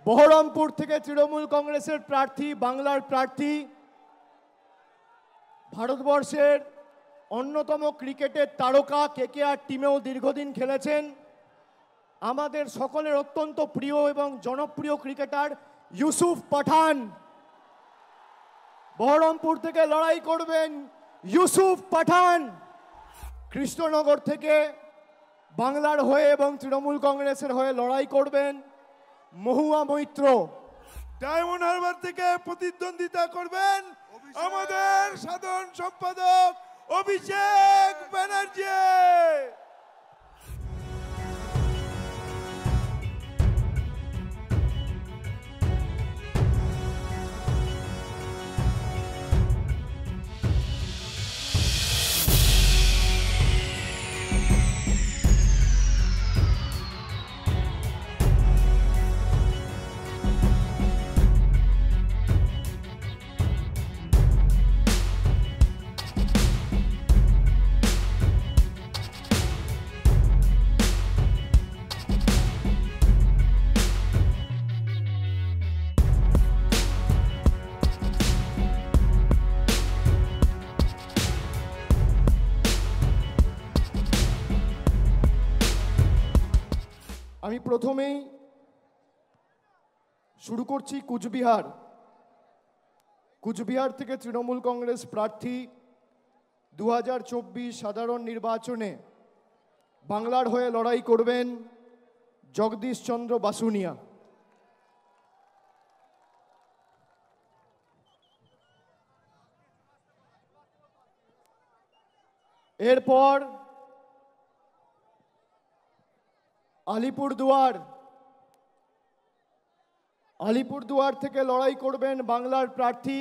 বহরমপুর থেকে তৃণমূল কংগ্রেসের প্রার্থী, বাংলার প্রার্থী, ভারতবর্ষের অন্যতম ক্রিকেটের তারকা, কেকেআর টিমেও দীর্ঘদিন খেলেছেন, আমাদের সকলের অত্যন্ত প্রিয় এবং জনপ্রিয় ক্রিকেটার ইউসুফ পাঠান। বহরমপুর থেকে লড়াই করবেন ইউসুফ পাঠান। কৃষ্ণনগর থেকে বাংলার হয়ে এবং তৃণমূল কংগ্রেসের হয়ে লড়াই করবেন মহুয়া মৈত্র। ডায়মন্ড হারবার থেকে প্রতিদ্বন্দ্বিতা করবেন আমাদের সাধারণ সম্পাদক অভিষেক ব্যানার্জি। আমি প্রথমেই শুরু করছি কুচবিহার। কুচবিহার থেকে তৃণমূল কংগ্রেস প্রার্থী 2024 সাধারণ নির্বাচনে বাংলার হয়ে লড়াই করবেন জগদীশ চন্দ্র বাসুনিয়া। এরপর আলিপুরদুয়ার থেকে লড়াই করবেন বাংলার প্রার্থী,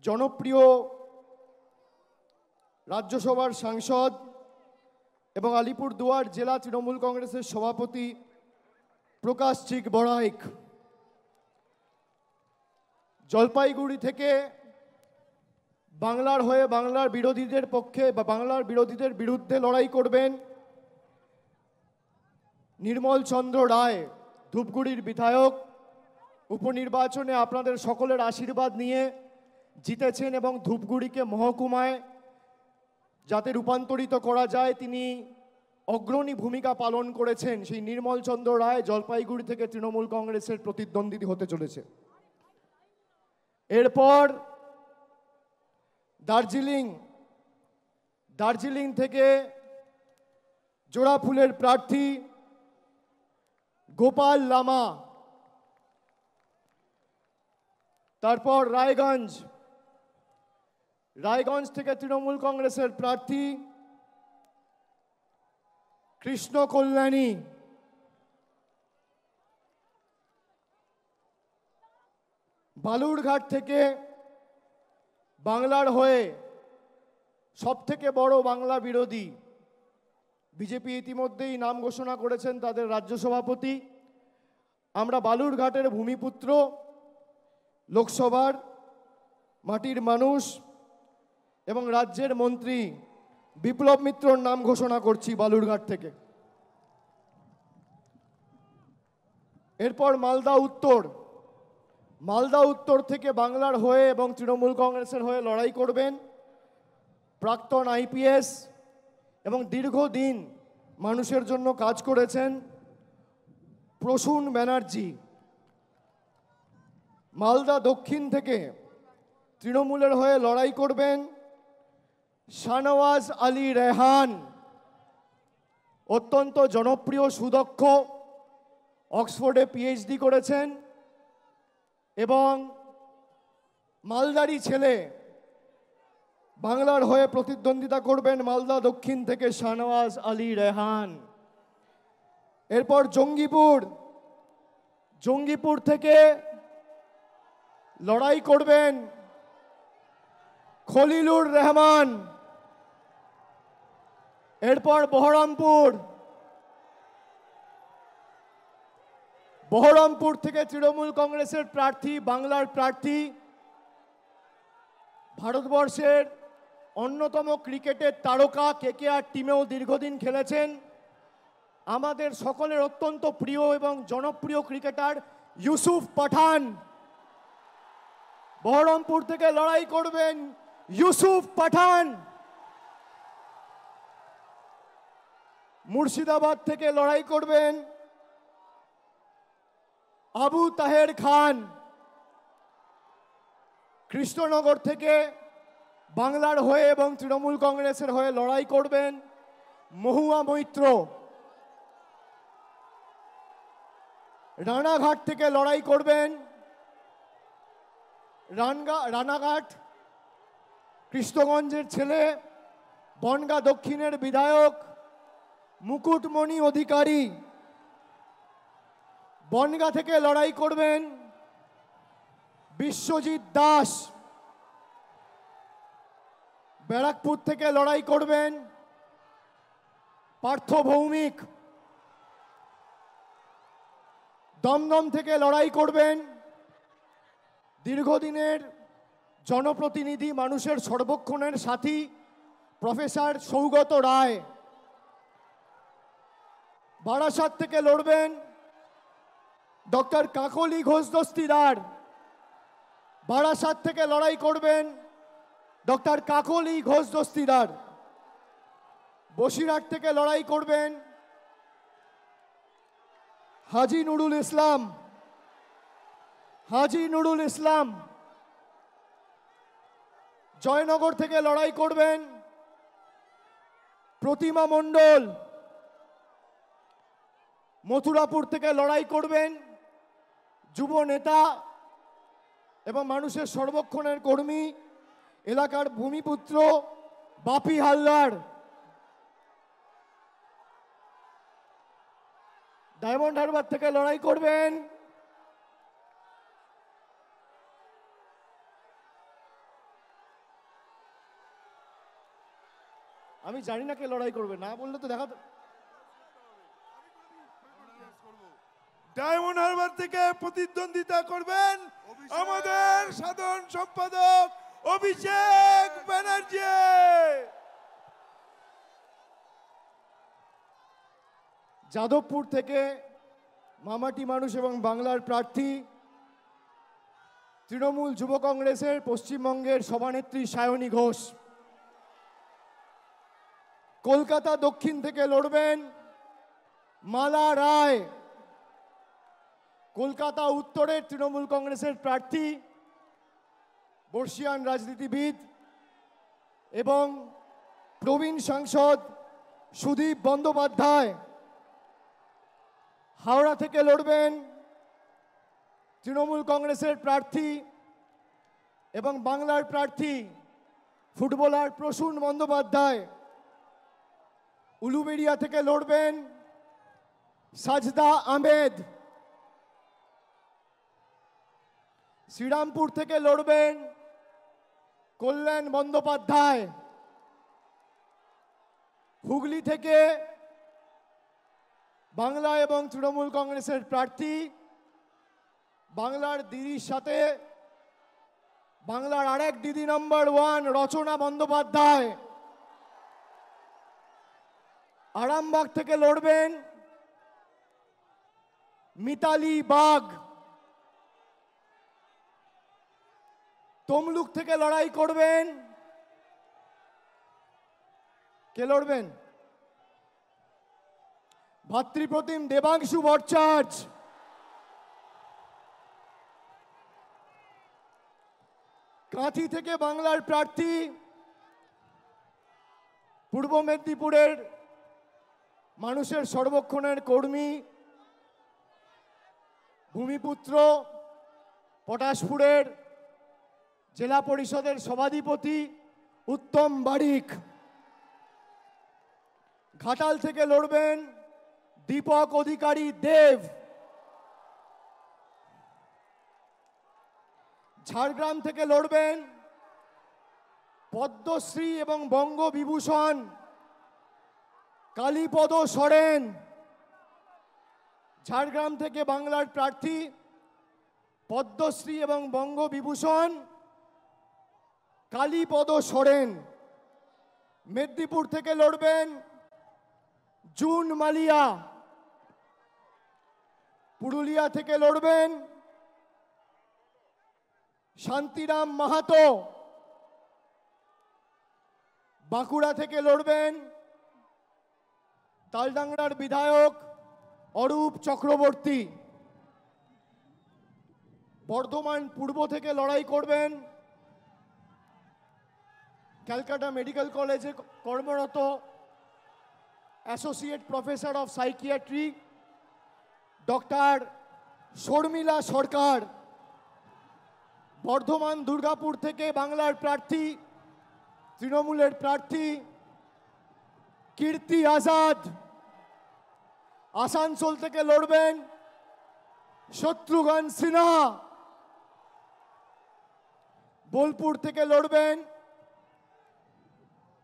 জনপ্রিয় রাজ্যসভার সাংসদ এবং আলিপুরদুয়ার জেলা তৃণমূল কংগ্রেসের সভাপতি প্রকাশ চিক বড়াইক। জলপাইগুড়ি থেকে বাংলার হয়ে বাংলার বিরোধীদের পক্ষে বা বাংলার বিরোধীদের বিরুদ্ধে লড়াই করবেন নির্মল চন্দ্র রায়, ধূপগুড়ির বিধায়ক। উপনির্বাচনে আপনাদের সকলের আশীর্বাদ নিয়ে জিতেছেন এবং ধূপগুড়িকে মহকুমায় যাতে রূপান্তরিত করা যায় তিনি অগ্রণী ভূমিকা পালন করেছেন। সেই নির্মল চন্দ্র রায় জলপাইগুড়ি থেকে তৃণমূল কংগ্রেসের প্রতিদ্বন্দ্বী হতে চলেছে। এরপর দার্জিলিং থেকে জোড়াফুলের প্রার্থী গোপাল লামা। তারপর রায়গঞ্জ থেকে তৃণমূল কংগ্রেসের প্রার্থী কৃষ্ণ কল্যাণী। বালুরঘাট থেকে বাংলার হয়ে সবথেকে বড় বাংলা বিরোধী, বিজেপি ইতিমধ্যেই নাম ঘোষণা করেছেন তাদের রাজ্য সভাপতি। আমরা বালুরঘাটের ভূমিপুত্র, লোকসভার মাটির মানুষ এবং রাজ্যের মন্ত্রী বিপ্লব মিত্রর নাম ঘোষণা করছি বালুরঘাট থেকে। এরপর মালদা উত্তর থেকে বাংলার হয়ে এবং তৃণমূল কংগ্রেসের হয়ে লড়াই করবেন প্রাক্তন আইপিএস এবং দীর্ঘদিন মানুষের জন্য কাজ করেছেন প্রসূন ব্যানার্জি। মালদা দক্ষিণ থেকে তৃণমূলের হয়ে লড়াই করবেন শাহনওয়াজ আলী রেহান, অত্যন্ত জনপ্রিয়, সুদক্ষ, অক্সফোর্ডে পিএইচডি করেছেন এবং মালদারি ছেলে। বাংলার হয়ে প্রতিদ্বন্দ্বিতা করবেন মালদা দক্ষিণ থেকে শাহনওয়াজ আলী রেহান। এরপর জঙ্গিপুর থেকে লড়াই করবেন খলিলুর রহমান। এরপর বহরমপুর থেকে তৃণমূল কংগ্রেসের প্রার্থী, বাংলার প্রার্থী, ভারতবর্ষের অন্যতম ক্রিকেটের তারকা, কেকেআর টিমেও দীর্ঘদিন খেলেছেন, আমাদের সকলের অত্যন্ত প্রিয় এবং জনপ্রিয় ক্রিকেটার ইউসুফ পাঠান। বহরমপুর থেকে লড়াই করবেন ইউসুফ পাঠান। মুর্শিদাবাদ থেকে লড়াই করবেন আবু তাহের খান। কৃষ্ণনগর থেকে বাংলার হয়ে এবং তৃণমূল কংগ্রেসের হয়ে লড়াই করবেন মহুয়া মৈত্র। রানাঘাট থেকে লড়াই করবেন রানাঘাট কৃষ্ণগঞ্জের ছেলে বনগাঁ দক্ষিণের বিধায়ক মুকুটমণি অধিকারী। বনগাঁ থেকে লড়াই করবেন বিশ্বজিৎ দাস। ব্যারাকপুর থেকে লড়াই করবেন পার্থ ভৌমিক। দমদম থেকে লড়াই করবেন দীর্ঘদিনের জনপ্রতিনিধি, মানুষের সর্বক্ষণের সাথী প্রফেসর সৌগত রায়। বারাসাত থেকে লড়বেন ডক্টর কাকলি ঘোষ দস্তিদার। বারাসাত থেকে লড়াই করবেন ডক্টর কাকলি ঘোষ দস্তিদার। বসিরহাট থেকে লড়াই করবেন হাজি নুরুল ইসলাম। হাজি নুরুল ইসলাম। জয়নগর থেকে লড়াই করবেন প্রতিমা মণ্ডল। মথুরাপুর থেকে লড়াই করবেন যুব নেতা এবং মানুষের সর্বক্ষণের কর্মী, এলাকার ভূমিপুত্র বাপি হালদার। ডায়মন্ড হারবার থেকে লড়াই করবেন আমি জানি না কে লড়াই করবে, না বললে তো দেখা। ডায়মন্ড হারবার থেকে প্রতিদ্বন্দ্বিতা করবেন আমাদের সাধারণ সম্পাদক অভিষেক ব্যানার্জি। যাদবপুর থেকে মামাটি মানুষ এবং বাংলার প্রার্থী তৃণমূল যুব কংগ্রেসের পশ্চিমবঙ্গের সভানেত্রী সায়নী ঘোষ। কলকাতা দক্ষিণ থেকে লড়বেন মালা রায়। কলকাতা উত্তরের তৃণমূল কংগ্রেসের প্রার্থী বর্ষিয়ান রাজনীতিবিদ এবং প্রবীণ সাংসদ সুদীপ বন্দ্যোপাধ্যায়। হাওড়া থেকে লড়বেন তৃণমূল কংগ্রেসের প্রার্থী এবং বাংলার প্রার্থী ফুটবলার প্রসূন বন্দ্যোপাধ্যায়। উলুবেড়িয়া থেকে লড়বেন সাজদা আহমেদ। শ্রীরামপুর থেকে লড়বেন কল্যাণ বন্দ্যোপাধ্যায়। হুগলি থেকে বাংলা এবং তৃণমূল কংগ্রেসের প্রার্থী বাংলার দিদির সাথে বাংলার আরেক দিদি নম্বর 1 রচনা বন্দ্যোপাধ্যায়। আরামবাগ থেকে লড়বেন মিতালি বাগ। তমলুক থেকে লড়াই করবেন কে লড়বেন? ভাতৃপ্রতিম দেবাংশু ভট্টাচার্য। কাঁথি থেকে বাংলার প্রার্থী পূর্ব মেদিনীপুরের মানুষের সর্বক্ষণের কর্মী, ভূমিপুত্র, পটাশপুরের জেলা পরিষদের সভাধিপতি উত্তম বারিক। ঘাটাল থেকে লড়বেন দীপক অধিকারী দেব। ঝাড়গ্রাম থেকে লড়বেন পদ্মশ্রী এবং বঙ্গবিভূষণ কালীপদ সরেন। ঝাড়গ্রাম থেকে বাংলার প্রার্থী পদ্মশ্রী এবং বঙ্গবিভূষণ কালীপদ সরেন। মেদিনীপুর থেকে লড়বেন জুন মালিয়া। পুরুলিয়া থেকে লড়বেন শান্তিরাম মাহাতো। বাঁকুড়া থেকে লড়বেন তালডাংরার বিধায়ক অরূপ চক্রবর্তী। বর্ধমান পূর্ব থেকে লড়াই করবেন ক্যালকাটা মেডিকেল কলেজে কর্মরত associate professor of psychiatry doctor Sharmila Sarkar. Bardhaman Durgapur থেকে বাংলার প্রার্থী তৃণমূলের প্রার্থী কীর্তি আজাদ। আসানসোল থেকে লড়বেন শত্রুঘ্ন সিনহা। বোলপুর থেকে লড়বেন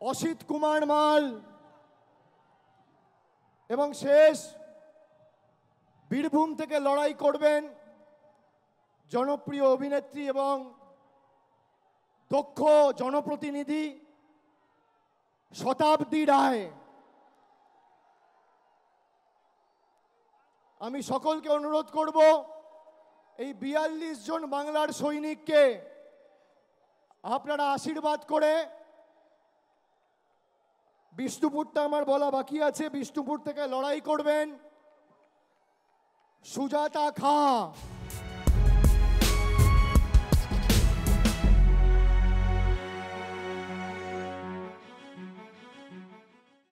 অসিত কুমার মাল। এবং শেষ বীরভূম থেকে লড়াই করবেন জনপ্রিয় অভিনেত্রী এবং দক্ষ জনপ্রতিনিধি শতাব্দী রায়। আমি সকলকে অনুরোধ করব এই ৪২ জন বাংলার সৈনিককে আপনারা আশীর্বাদ করে, বিষ্ণুপুরটা আমার বলা বাকি আছে, বিষ্ণুপুর থেকে লড়াই করবেন সুজাতা খাঁ।